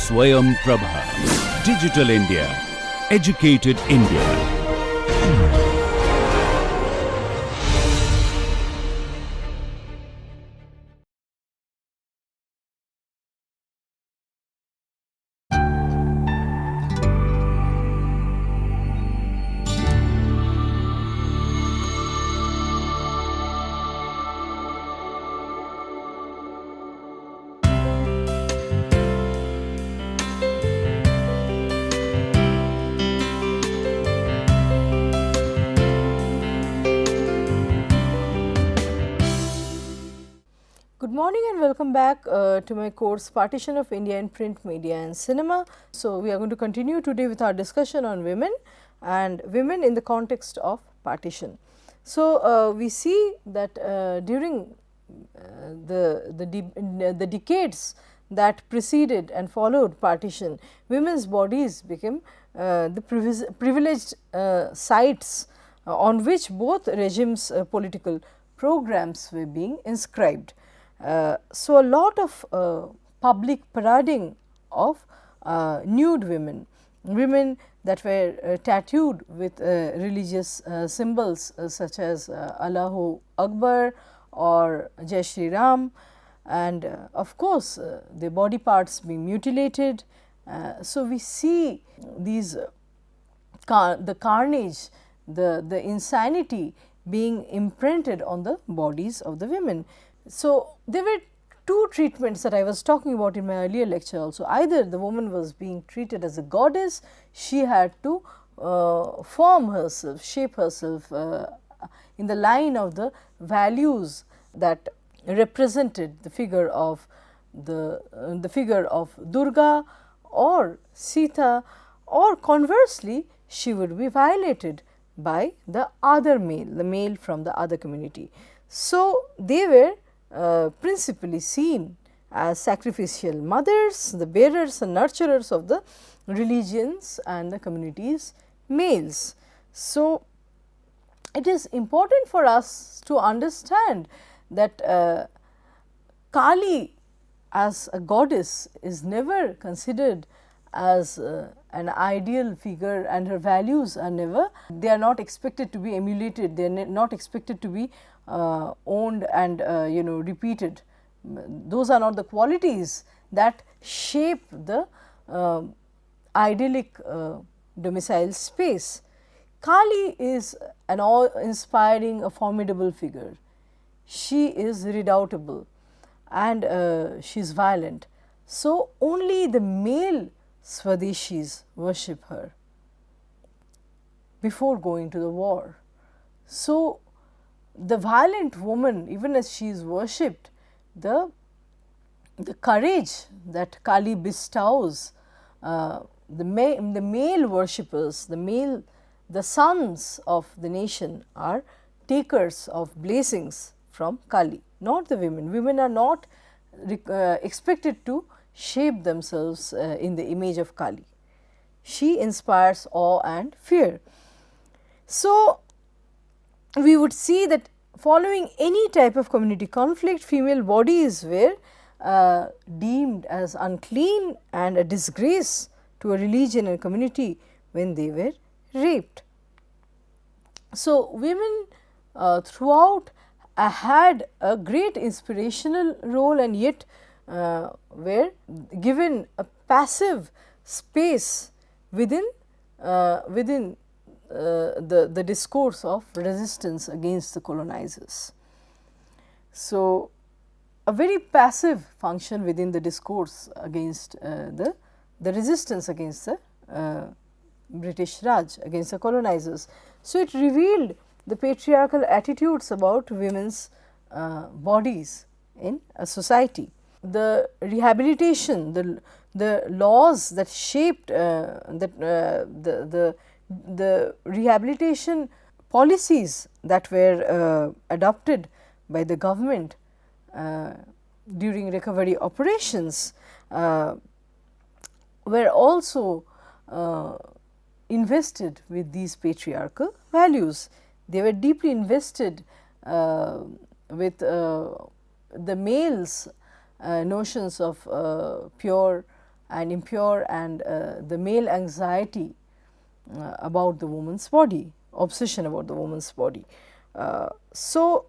Swayam Prabha. Digital India. Educated India. Good morning and welcome back to my course Partition of India in Print Media and Cinema. So, we are going to continue today with our discussion on women and women in the context of partition. So, we see that during the decades that preceded and followed partition, women's bodies became the privileged sites on which both regimes' political programs were being inscribed. So, a lot of public parading of nude women, women that were tattooed with religious symbols such as Allahu Akbar or Jai Shri Ram, and of course, their body parts being mutilated. So, we see these the carnage, the insanity being imprinted on the bodies of the women. So, there were two treatments that I was talking about in my earlier lecture also. Either the woman was being treated as a goddess, she had to form herself, shape herself in the line of the values that represented the figure of the figure of Durga or Sita, or conversely she would be violated by the other male, the male from the other community. So, they were principally seen as sacrificial mothers, the bearers and nurturers of the religions and the communities' males. So, it is important for us to understand that Kali as a goddess is never considered as an ideal figure, and her values are never, they are not expected to be emulated, they are not expected to be owned and repeated. Those are not the qualities that shape the idyllic domicile space. Kali is an awe-inspiring, a formidable figure. She is redoubtable and she is violent. So, only the male Swadeshis worship her before going to the war. So, the violent woman, even as she is worshipped, the courage that Kali bestows, the male worshippers, the sons of the nation are takers of blessings from Kali, not the women. Women are not expected to shape themselves in the image of Kali. She inspires awe and fear. So, we would see that following any type of community conflict, female bodies were deemed as unclean and a disgrace to a religion and community when they were raped. So, women throughout had a great inspirational role, and yet were given a passive space within the discourse of resistance against the colonizers. So, a very passive function within the discourse against the resistance against the British Raj, against the colonizers. So, it revealed the patriarchal attitudes about women's bodies in a society. The rehabilitation, the laws that shaped the rehabilitation policies that were adopted by the government during recovery operations were also invested with these patriarchal values. They were deeply invested with the males' notions of pure and impure, and the male anxiety about the woman's body, obsession about the woman's body. So,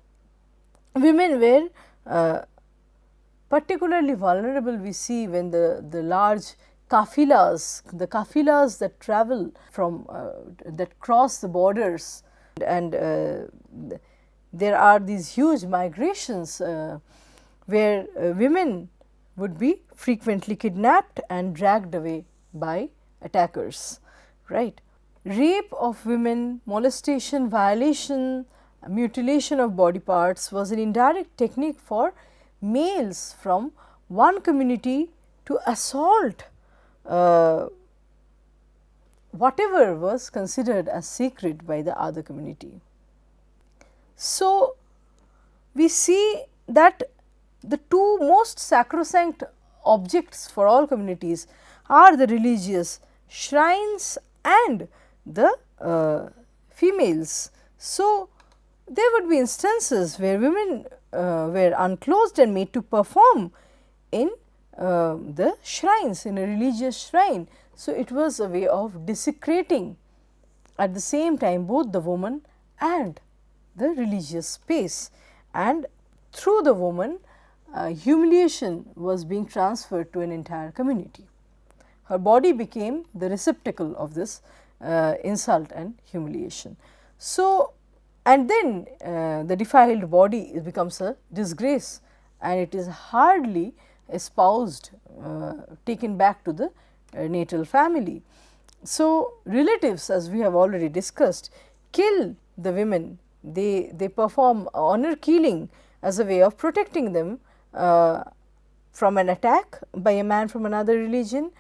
women were particularly vulnerable, we see, when the large kafilas, the kafilas that travel from that cross the borders, and there are these huge migrations where women would be frequently kidnapped and dragged away by attackers, right. Rape of women, molestation, violation, mutilation of body parts was an indirect technique for males from one community to assault whatever was considered as sacred by the other community. So, we see that the two most sacrosanct objects for all communities are the religious shrines and the females. So, there would be instances where women were unclothed and made to perform in the shrines, in a religious shrine. So, it was a way of desecrating at the same time both the woman and the religious space, and through the woman humiliation was being transferred to an entire community. Her body became the receptacle of this insult and humiliation. So, and then the defiled body becomes a disgrace, and it is hardly espoused, taken back to the natal family. So, relatives, as we have already discussed, kill the women. They perform honor killing as a way of protecting them from an attack by a man from another religion,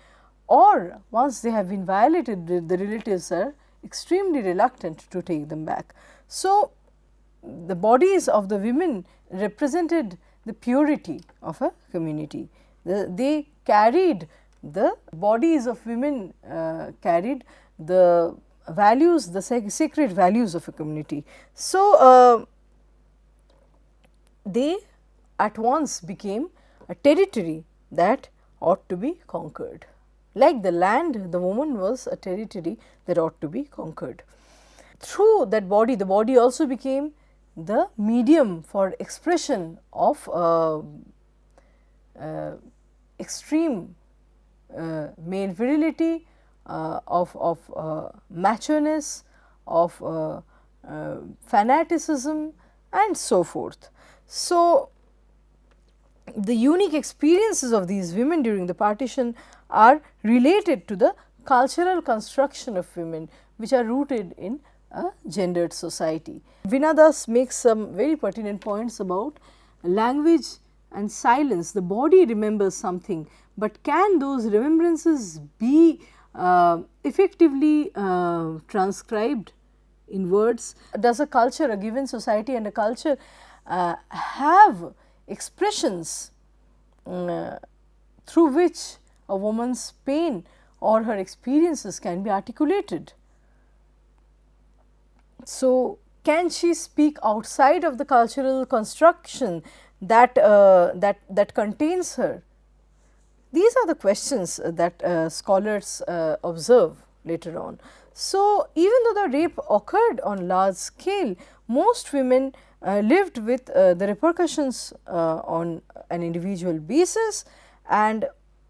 or once they have been violated, the relatives are extremely reluctant to take them back. So, the bodies of the women represented the purity of a community. They carried, the bodies of women carried the values, the sacred values of a community. So, they at once became a territory that ought to be conquered. Like the land, the woman was a territory that ought to be conquered. Through that body, the body also became the medium for expression of extreme male virility, of macho-ness, of fanaticism, and so forth. So, the unique experiences of these women during the partition are related to the cultural construction of women, which are rooted in a gendered society. Vinadas makes some very pertinent points about language and silence. The body remembers something, but can those remembrances be effectively transcribed in words? Does a culture, a given society and a culture have expressions through which a woman's pain or her experiences can be articulated? So, can she speak outside of the cultural construction that that contains her? These are the questions that scholars observe later on. So, even though the rape occurred on large scale, most women lived with the repercussions on an individual basis, and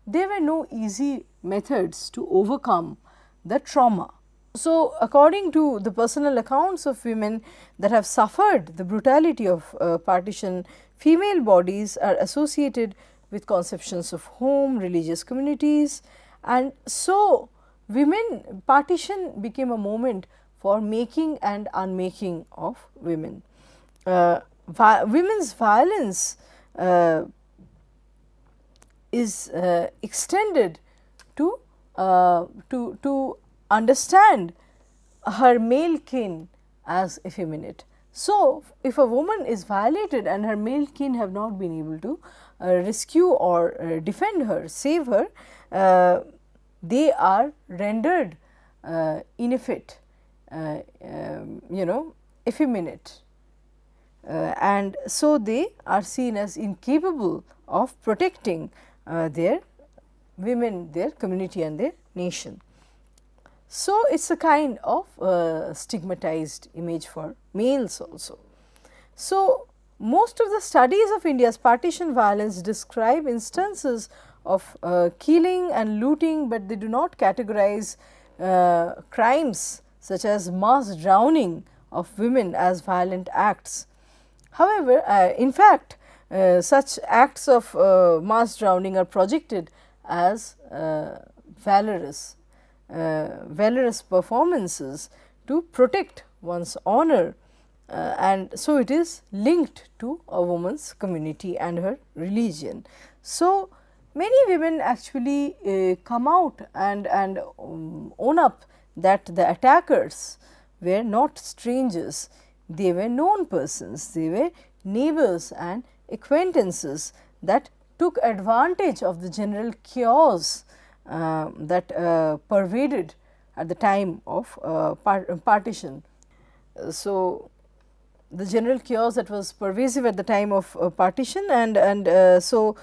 there were no easy methods to overcome the trauma. So, according to the personal accounts of women that have suffered the brutality of partition, female bodies are associated with conceptions of home, religious communities, and so women, partition became a moment for making and unmaking of women. Women's violence is extended to understand her male kin as effeminate. So, if a woman is violated and her male kin have not been able to rescue or defend her, save her, they are rendered ineffete, effeminate, and so they are seen as incapable of protecting their women, their community and their nation. So, it is a kind of stigmatized image for males also. So, most of the studies of India's partition violence describe instances of killing and looting, but they do not categorize crimes such as mass drowning of women as violent acts. However, in fact, such acts of mass drowning are projected as valorous performances to protect one's honor, and so it is linked to a woman's community and her religion. So, many women actually come out and own up that the attackers were not strangers, they were known persons, they were neighbors and acquaintances that took advantage of the general chaos that pervaded at the time of partition. So, the general chaos that was pervasive at the time of partition, and so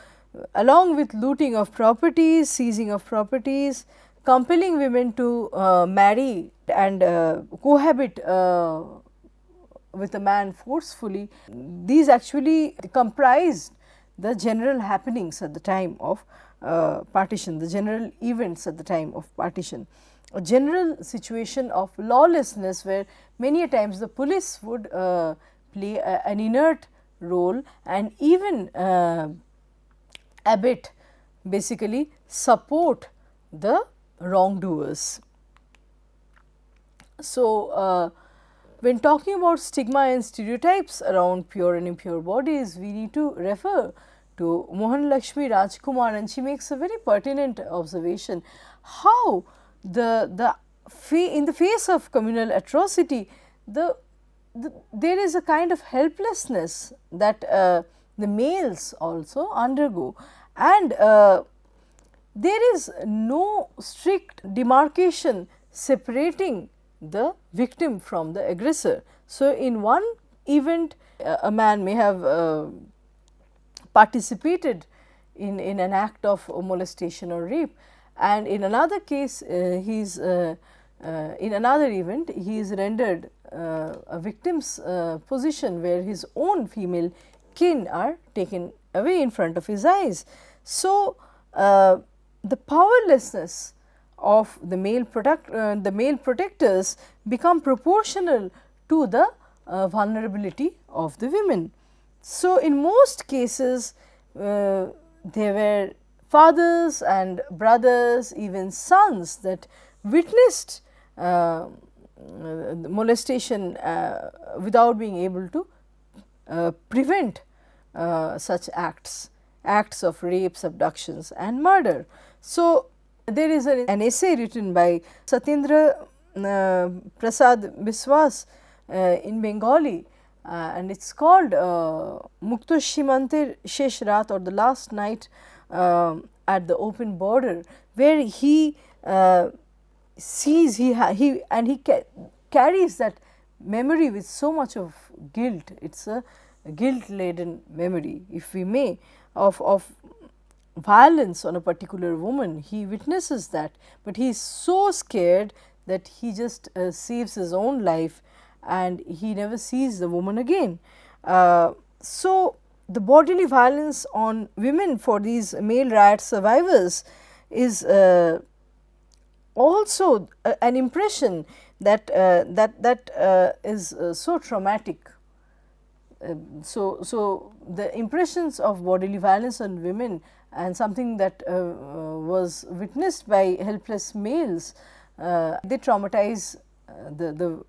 along with looting of properties, seizing of properties, compelling women to marry and cohabit with a man forcefully, these actually comprised the general happenings at the time of partition, the general events at the time of partition. A general situation of lawlessness where many a times the police would play an inert role and even abet, basically support the wrongdoers. So, when talking about stigma and stereotypes around pure and impure bodies, we need to refer to Mohan Lakshmi Rajkumar, and she makes a very pertinent observation how in the face of communal atrocity, there is a kind of helplessness that the males also undergo, and there is no strict demarcation separating the victim from the aggressor. So, in one event a man may have participated in an act of molestation or rape, and in another case he is in another event he is rendered a victim's position where his own female kin are taken away in front of his eyes. So, the powerlessness of the male protectors become proportional to the vulnerability of the women. So, in most cases there were fathers and brothers, even sons, that witnessed molestation without being able to prevent such acts of rapes, abductions and murder. So, there is an essay written by Satyendra Prasad Biswas in Bengali, and it is called Mukto Shimanter Shesh Raat, or the last night at the open border, where he sees he carries that memory with so much of guilt. It is a guilt laden memory, if we may, of violence on a particular woman. He witnesses that, but he is so scared that he just saves his own life and he never sees the woman again. So, the bodily violence on women for these male riot survivors is also an impression that is so traumatic. So, the impressions of bodily violence on women and something that was witnessed by helpless males, they traumatize the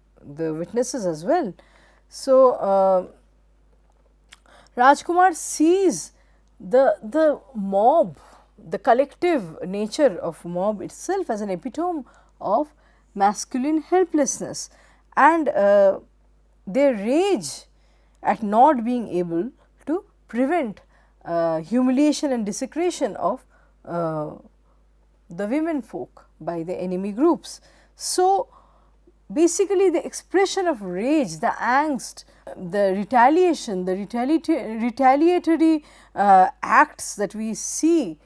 witnesses as well. So, Rajkumar sees the mob, the collective nature of mob itself as an epitome of masculine helplessness, and their rage at not being able to prevent humiliation and desecration of the women folk by the enemy groups. So, basically the expression of rage, the angst, the retaliation, the retaliatory acts that we see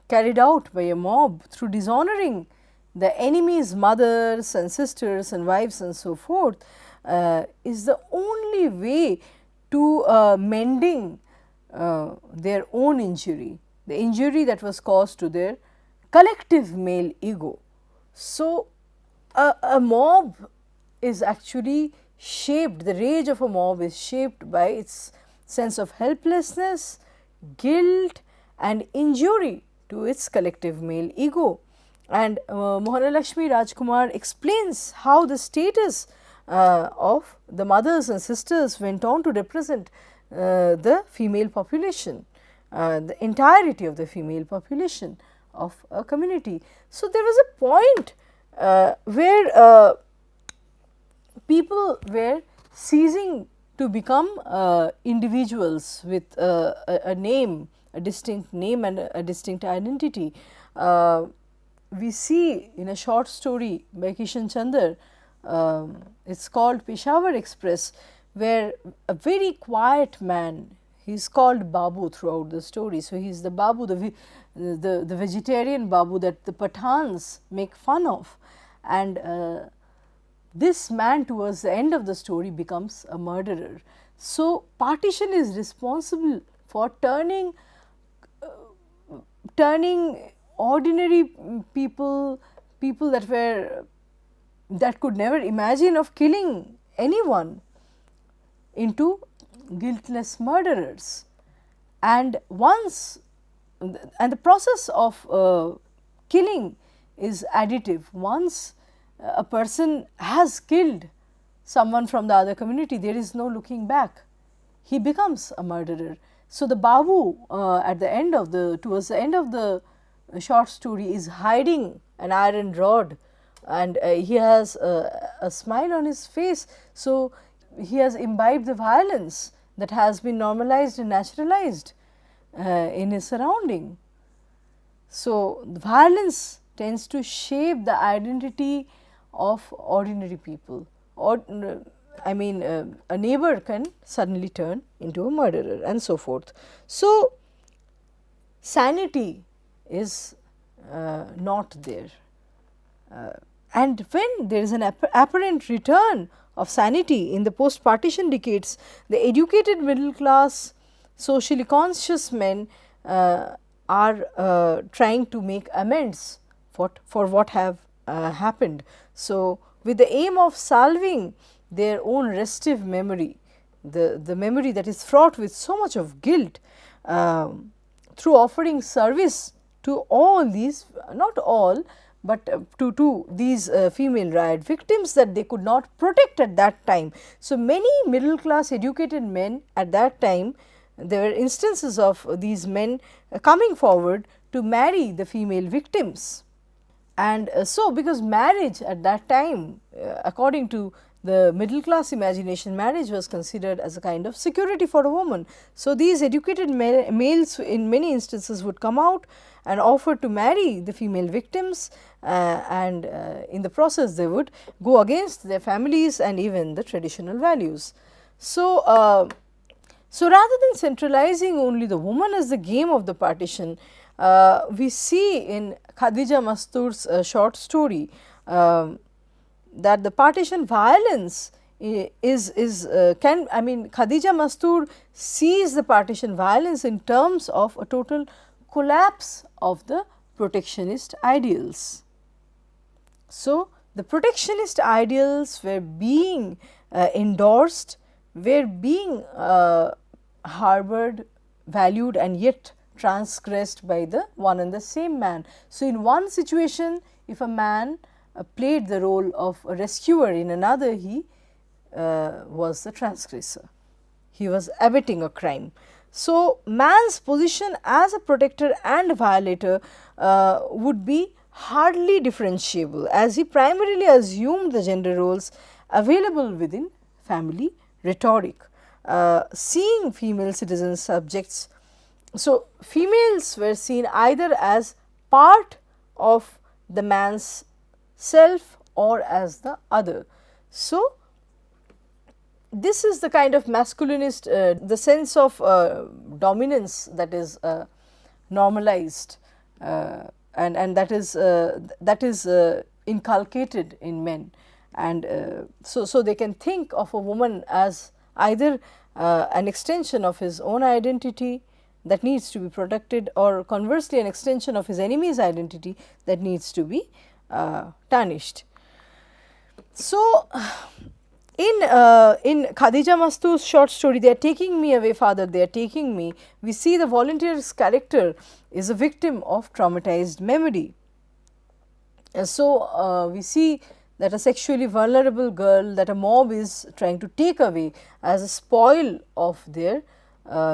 carried out by a mob through dishonoring the enemy's mothers and sisters and wives and so forth, is the only way to mending their own injury, the injury that was caused to their collective male ego. So, a mob is actually shaped, the rage of a mob is shaped by its sense of helplessness, guilt and injury to its collective male ego. And Mohanalakshmi Rajkumar explains how the status of the mothers and sisters went on to represent the female population, the entirety of the female population of a community. So, there was a point where people were ceasing to become individuals with a name, a distinct name and a distinct identity. We see in a short story by Kishan Chandar, it is called Peshawar Express, where a very quiet man, he is called Babu throughout the story. So, he is the Babu, the vegetarian Babu that the Pathans make fun of, and this man towards the end of the story becomes a murderer. So, partition is responsible for turning ordinary people, people that could never imagine of killing anyone, into guiltless murderers. And the process of killing is additive. Once a person has killed someone from the other community, there is no looking back, he becomes a murderer. So, the Babu at the end of towards the end of the short story is hiding an iron rod, and he has a smile on his face. So, he has imbibed the violence that has been normalized and naturalized in his surrounding. So, the violence tends to shape the identity of ordinary people, or I mean a neighbor can suddenly turn into a murderer and so forth. So, sanity is not there, and when there is an apparent return of sanity in the post partition decades, the educated middle class socially conscious men are trying to make amends for what have happened. So, with the aim of salving their own restive memory, the memory that is fraught with so much of guilt, through offering service to all these, not all, but to these female riot victims that they could not protect at that time. So, many middle class educated men at that time, there were instances of these men coming forward to marry the female victims. And so, because marriage at that time, according to the middle class imagination, marriage was considered as a kind of security for a woman. So, these educated males in many instances would come out and offer to marry the female victims, and in the process they would go against their families and even the traditional values. So, rather than centralizing only the woman as the game of the partition, we see in Khadija Mastur's short story that the partition violence Khadija Mastur sees the partition violence in terms of a total collapse of the protectionist ideals. So, the protectionist ideals were being endorsed, were being harbored, valued and yet transgressed by the one and the same man. So, in one situation, if a man played the role of a rescuer, in another he was the transgressor, he was abetting a crime. So, man's position as a protector and violator would be hardly differentiable, as he primarily assumed the gender roles available within family rhetoric, seeing female citizens subjects. So, females were seen either as part of the man's self or as the other. So, this is the kind of masculinist, the sense of dominance that is normalized and that is inculcated in men, and so they can think of a woman as either an extension of his own identity that needs to be protected, or conversely an extension of his enemy's identity that needs to be tarnished. So, in Khadija Mastu's short story, they are taking me away, father, they are taking me, we see the volunteer's character is a victim of traumatized memory. So, we see that a sexually vulnerable girl that a mob is trying to take away as a spoil of their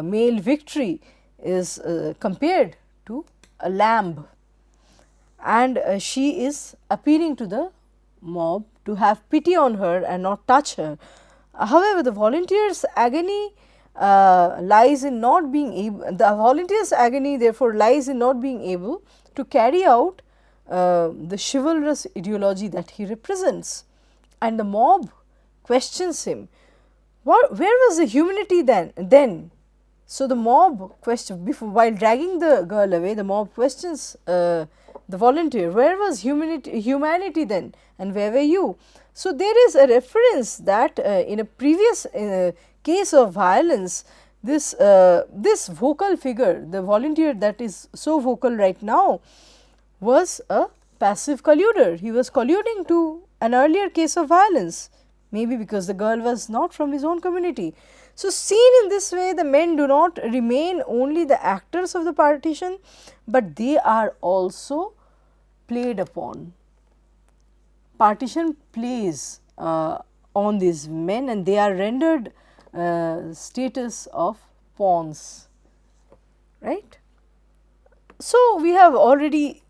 male victory is compared to a lamb, and she is appealing to the mob to have pity on her and not touch her. However, the volunteer's agony lies in not being able, the volunteer's agony therefore lies in not being able to carry out the chivalrous ideology that he represents, and the mob questions him, where was the humanity then? So, the mob question, while dragging the girl away, the mob questions the volunteer, where was humanity then, and where were you? So, there is a reference that in a previous case of violence, this vocal figure, the volunteer that is so vocal right now, was a passive colluder. He was colluding to an earlier case of violence, maybe because the girl was not from his own community. So, seen in this way, the men do not remain only the actors of the partition, but they are also played upon. Partition plays on these men, and they are rendered status of pawns, right. So, we have already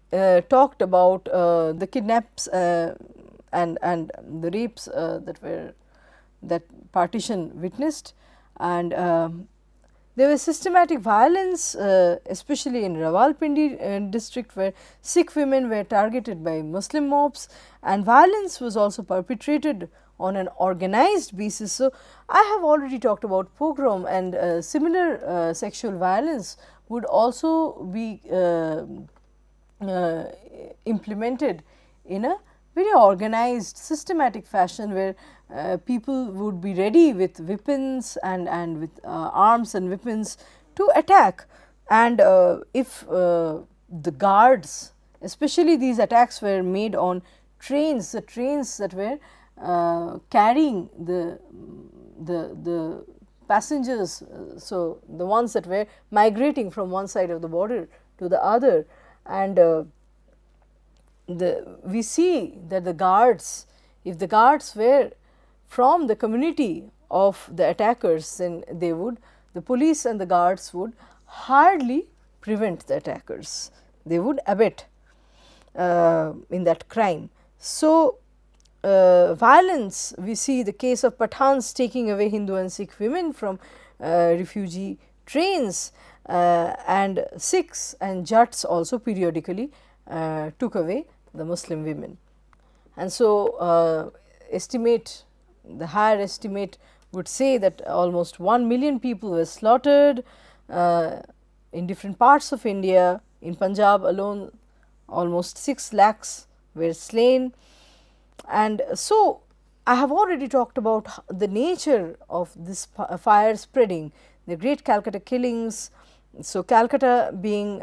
talked about the kidnaps and the rapes that partition witnessed, and there was systematic violence, especially in Rawalpindi district, where Sikh women were targeted by Muslim mobs, and violence was also perpetrated on an organized basis. So, I have already talked about pogrom, and similar sexual violence would also be implemented in a very organized, systematic fashion, where people would be ready with weapons and with arms and weapons to attack. And if the guards, especially these attacks were made on trains, the trains that were carrying the passengers, so the ones that were migrating from one side of the border to the other, and we see that the guards, if the guards were from the community of the attackers, then they would, the police and the guards would hardly prevent the attackers, they would abet in that crime. So, violence, we see the case of Pathans taking away Hindu and Sikh women from refugee trains, and Sikhs and Jats also periodically took away the Muslim women. And so, the higher estimate would say that almost 1 million people were slaughtered in different parts of India. In Punjab alone, almost 6 lakhs were slain. And so, I have already talked about the nature of this fire spreading, the great Calcutta killings. So, Calcutta being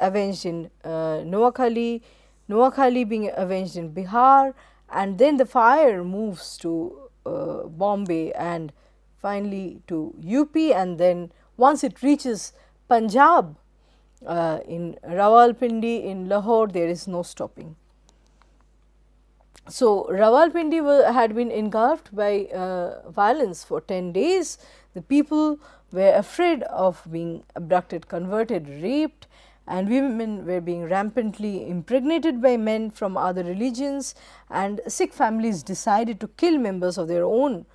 avenged in Noakhali, Noakhali being avenged in Bihar, and then the fire moves to Bombay and finally to UP, and then once it reaches Punjab, in Rawalpindi, in Lahore, there is no stopping. So, Rawalpindi had been engulfed by violence for 10 days. The people were afraid of being abducted, converted, raped, and women were being rampantly impregnated by men from other religions, and Sikh families decided to kill members of their own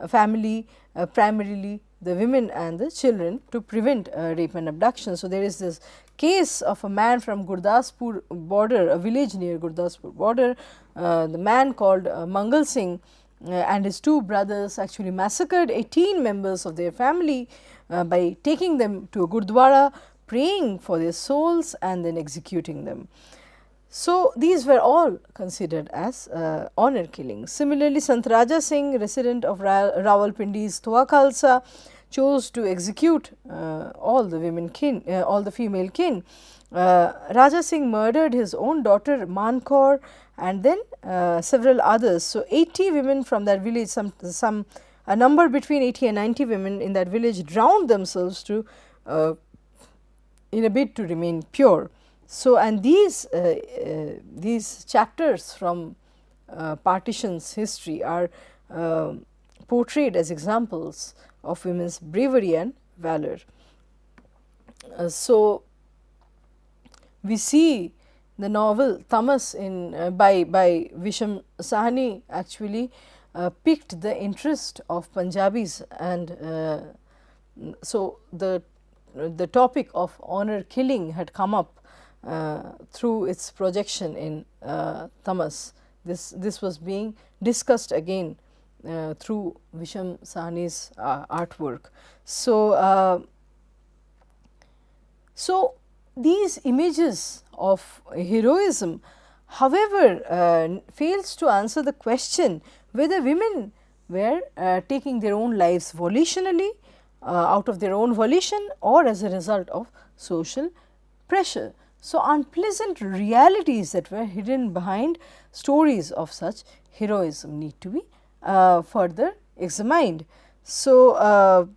family, primarily the women and the children, to prevent rape and abduction. So, there is this case of a man from Gurdaspur border, a village near Gurdaspur border, the man called Mangal Singh and his 2 brothers actually massacred 18 members of their family by taking them to a Gurdwara, praying for their souls and then executing them. So, these were all considered as honor killings. Similarly, Sant Raja Singh, resident of Rawalpindi's Thua Khalsa, chose to execute all the female kin. Raja Singh murdered his own daughter Mankaur and then several others. So, 80 women from that village, a number between 80 and 90 women in that village drowned themselves in a bid to remain pure. So, and these chapters from Partition's history are portrayed as examples of women's bravery and valor. So, we see the novel Tamas by Visham Sahni actually piqued the interest of Punjabis, and so the topic of honor killing had come up through its projection in Tamas. This was being discussed again through Visham Sahni's artwork. So, these images of heroism, however, fails to answer the question whether women were taking their own lives volitionally, out of their own volition, or as a result of social pressure. So, unpleasant realities that were hidden behind stories of such heroism need to be further examined. So,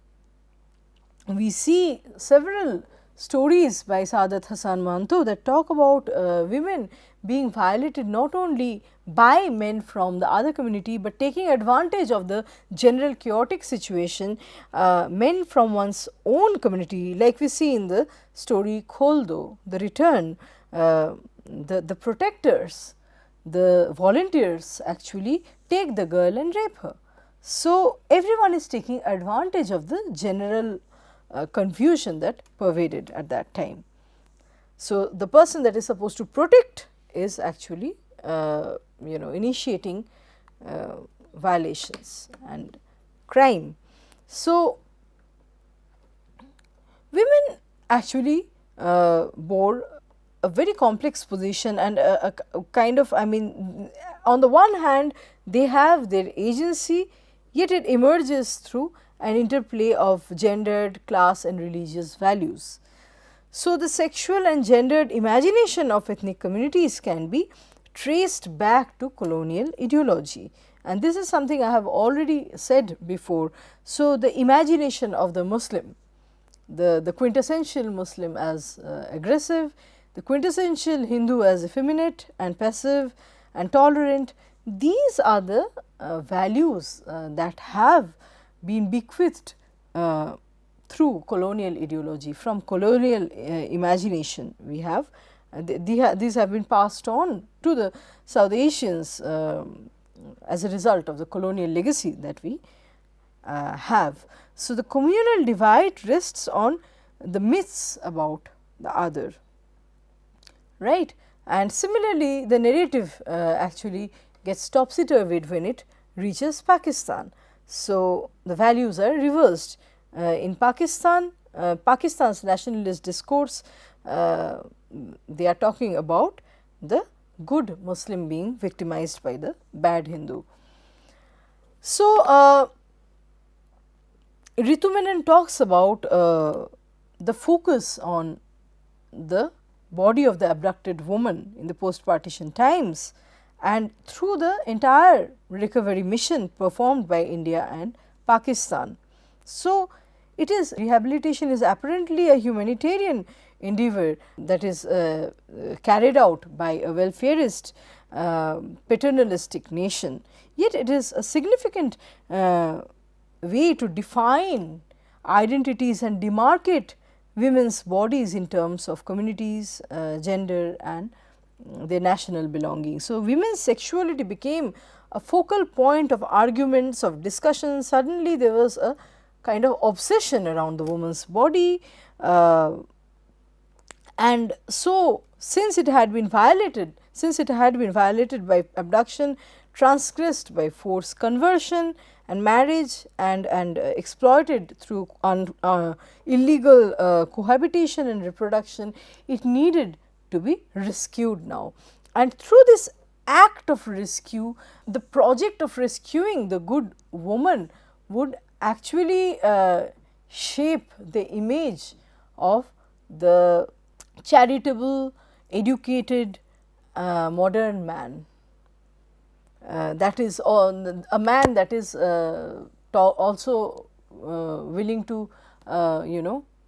we see several stories by Saadat Hasan Manto that talk about women being violated not only by men from the other community, but taking advantage of the general chaotic situation, men from one's own community, like we see in the story Kholdo, the return, the protectors, the volunteers actually take the girl and rape her. So, everyone is taking advantage of the general confusion that pervaded at that time. So, the person that is supposed to protect is actually initiating violations and crime. So, women actually bore a very complex position and a kind of, on the one hand they have their agency, yet it emerges through an interplay of gendered, class and religious values. So, the sexual and gendered imagination of ethnic communities can be traced back to colonial ideology, and this is something I have already said before. So, the imagination of the Muslim, the quintessential Muslim as aggressive, the quintessential Hindu as effeminate and passive and tolerant, these are the values that have been bequeathed through colonial ideology, from colonial imagination. We have these have been passed on to the South Asians as a result of the colonial legacy that we have. So, the communal divide rests on the myths about the other, right, and similarly the narrative actually gets topsy-turvied when it reaches Pakistan. So, the values are reversed. In Pakistan, Pakistan's nationalist discourse, they are talking about the good Muslim being victimized by the bad Hindu. So, Ritu Menon talks about the focus on the body of the abducted woman in the post-partition times, and through the entire recovery mission performed by India and Pakistan. So, rehabilitation is apparently a humanitarian endeavor that is carried out by a welfarist paternalistic nation, yet it is a significant way to define identities and demarcate women's bodies in terms of communities, gender and their national belonging. So, women's sexuality became a focal point of arguments, of discussion. Suddenly, there was a kind of obsession around the woman's body, and so since it had been violated by abduction, transgressed by forced conversion and marriage and exploited through illegal cohabitation and reproduction, it needed to be rescued now. And through this act of rescue, the project of rescuing the good woman would actually shape the image of the charitable, educated, modern man. That is a man that is also willing to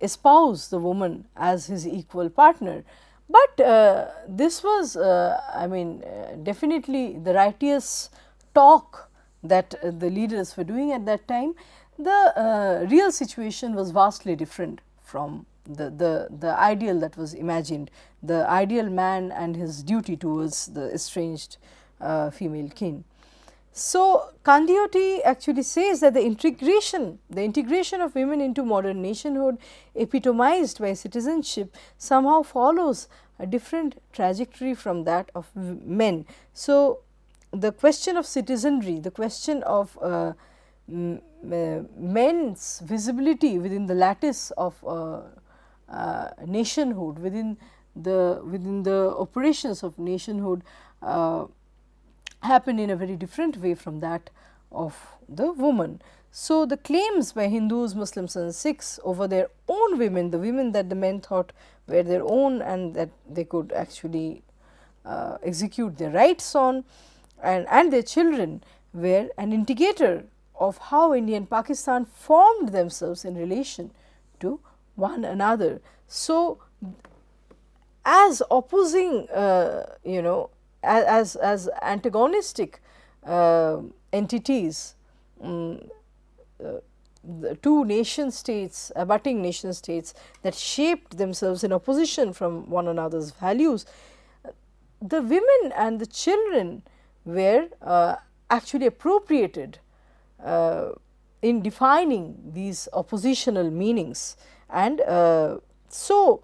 espouse the woman as his equal partner. But this was I mean definitely the righteous talk that the leaders were doing at that time. The real situation was vastly different from the ideal that was imagined, the ideal man and his duty towards the estranged female kin. So, Kandioti actually says that the integration of women into modern nationhood epitomized by citizenship somehow follows a different trajectory from that of men. So, the question of citizenry, the question of men's visibility within the lattice of nationhood, within the operations of nationhood happened in a very different way from that of the woman. So, the claims by Hindus, Muslims and Sikhs over their own women, the women that the men thought were their own and that they could actually execute their rights on, and their children, were an indicator of how India and Pakistan formed themselves in relation to one another. So, as opposing as antagonistic entities, the two nation states, abutting nation states that shaped themselves in opposition from one another's values, the women and the children were actually appropriated in defining these oppositional meanings. And so,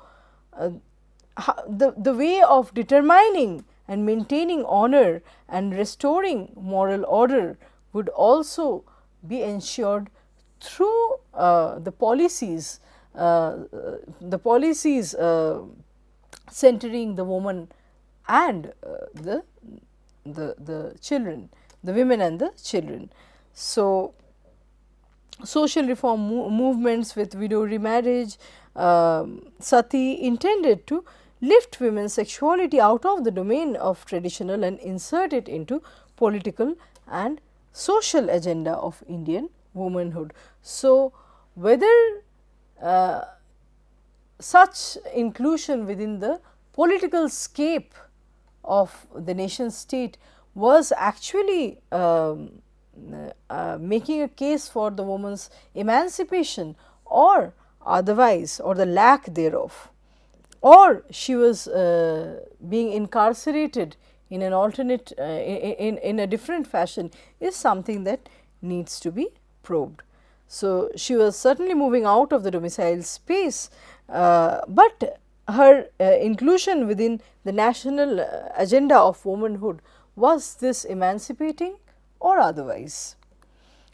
the way of determining and maintaining honor and restoring moral order would also be ensured through the policies centering the woman and the children, the women and the children. So, social reform movements with widow remarriage, sati, intended to lift women's sexuality out of the domain of traditional and insert it into political and social agenda of Indian womanhood. So, whether such inclusion within the political scape of the nation state was actually making a case for the woman's emancipation or otherwise, or the lack thereof, or she was being incarcerated in an alternate in a different fashion, is something that needs to be probed. So, she was certainly moving out of the domicile space, but her inclusion within the national agenda of womanhood, was this emancipating or otherwise?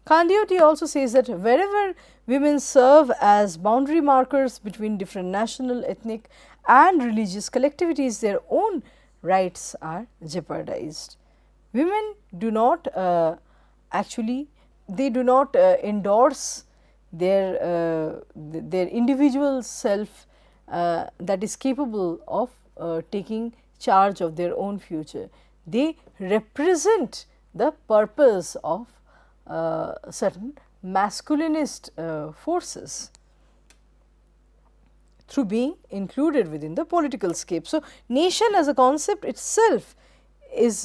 Kandioti also says that wherever women serve as boundary markers between different national, ethnic and religious collectivities, their own rights are jeopardized. Women do not they do not endorse their individual self that is capable of taking charge of their own future. They represent the purpose of certain masculinist forces through being included within the political scape. So, nation as a concept itself is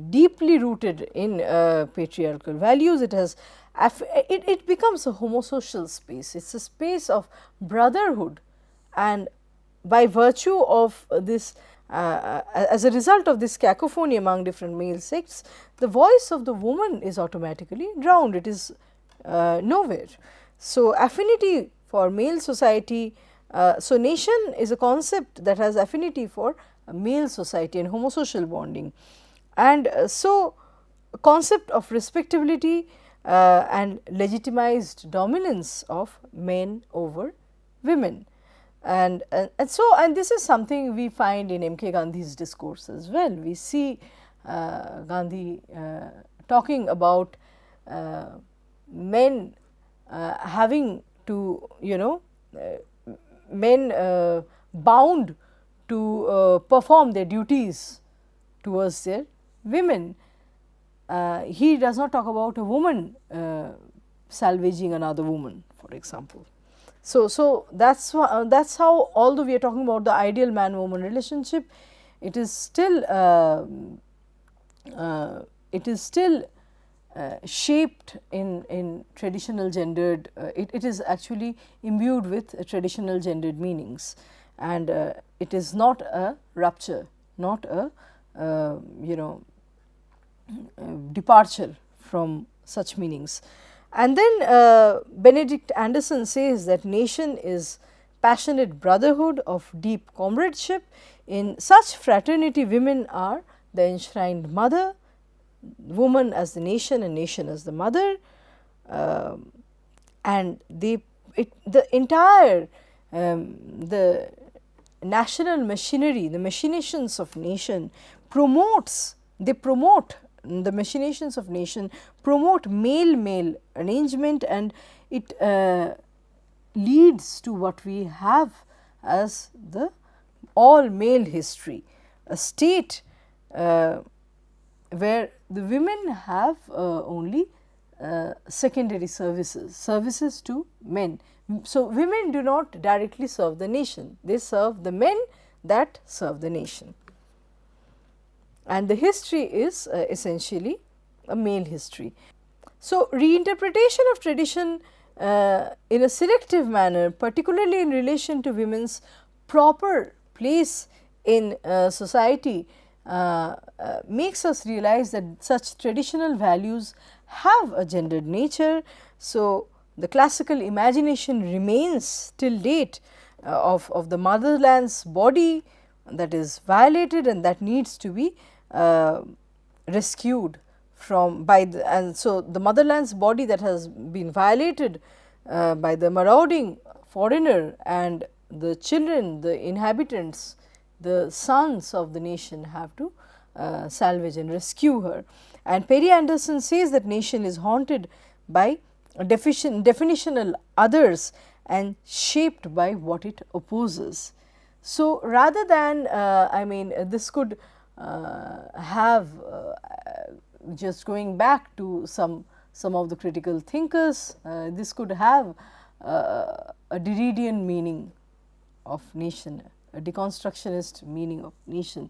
deeply rooted in patriarchal values. It has it becomes a homosocial space. It is a space of brotherhood, and by virtue of this as a result of this cacophony among different male sects, the voice of the woman is automatically drowned, it is nowhere. So, affinity for male society, so nation is a concept that has affinity for male society and homosocial bonding, And so, concept of respectability and legitimized dominance of men over women. And this is something we find in M. K. Gandhi's discourse as well. We see Gandhi talking about men having to, men bound to perform their duties towards their women. He does not talk about a woman salvaging another woman, for example. So that's how, although we are talking about the ideal man-woman relationship, it is still shaped in traditional gendered. It is actually imbued with traditional gendered meanings, and it is not a rupture, not a departure from such meanings. And then Benedict Anderson says that nation is passionate brotherhood of deep comradeship. In such fraternity, women are the enshrined mother, woman as the nation and nation as the mother, and the entire the national machinery, the machinations of nation promote the machinations of nation promote male-male arrangement, and it leads to what we have as the all male history, a state where the women have only secondary services to men. So, women do not directly serve the nation, they serve the men that serve the nation, and the history is essentially a male history. So, reinterpretation of tradition in a selective manner, particularly in relation to women's proper place in society, makes us realize that such traditional values have a gendered nature. So, the classical imagination remains till date of the motherland's body that is violated and that needs to be rescued from by the, and so the motherland's body that has been violated by the marauding foreigner, and the children, the inhabitants, the sons of the nation have to salvage and rescue her. And Perry Anderson says that nation is haunted by definitional others and shaped by what it opposes. So, rather than this could have just going back to some of the critical thinkers, this could have a Derridian meaning of nation, a deconstructionist meaning of nation,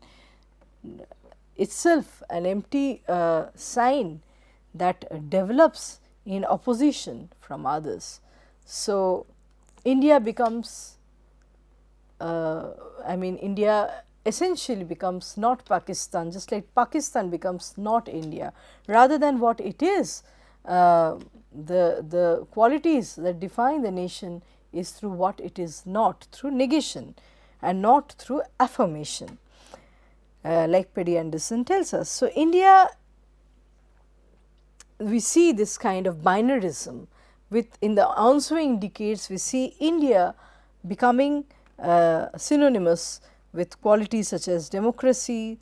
itself an empty sign that develops in opposition from others. So, India becomes India essentially becomes not Pakistan, just like Pakistan becomes not India. Rather than what it is, the qualities that define the nation is through what it is not, through negation and not through affirmation, like Perry Anderson tells us. So, India, we see this kind of binarism with in the ensuing decades, we see India becoming synonymous with qualities such as democracy,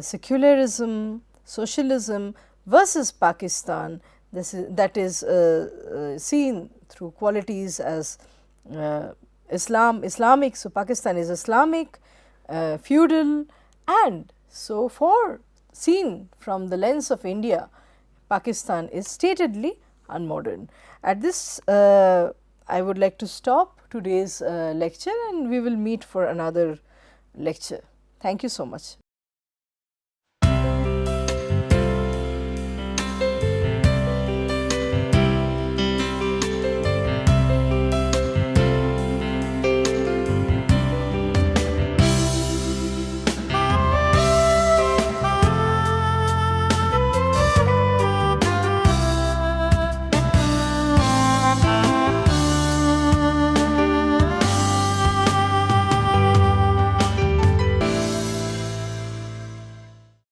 secularism, socialism versus Pakistan, that is seen through qualities as Islamic. So, Pakistan is Islamic, feudal, and so for seen from the lens of India, Pakistan is statedly unmodern. At this, I would like to stop today's lecture, and we will meet for another lecture. Thank you so much.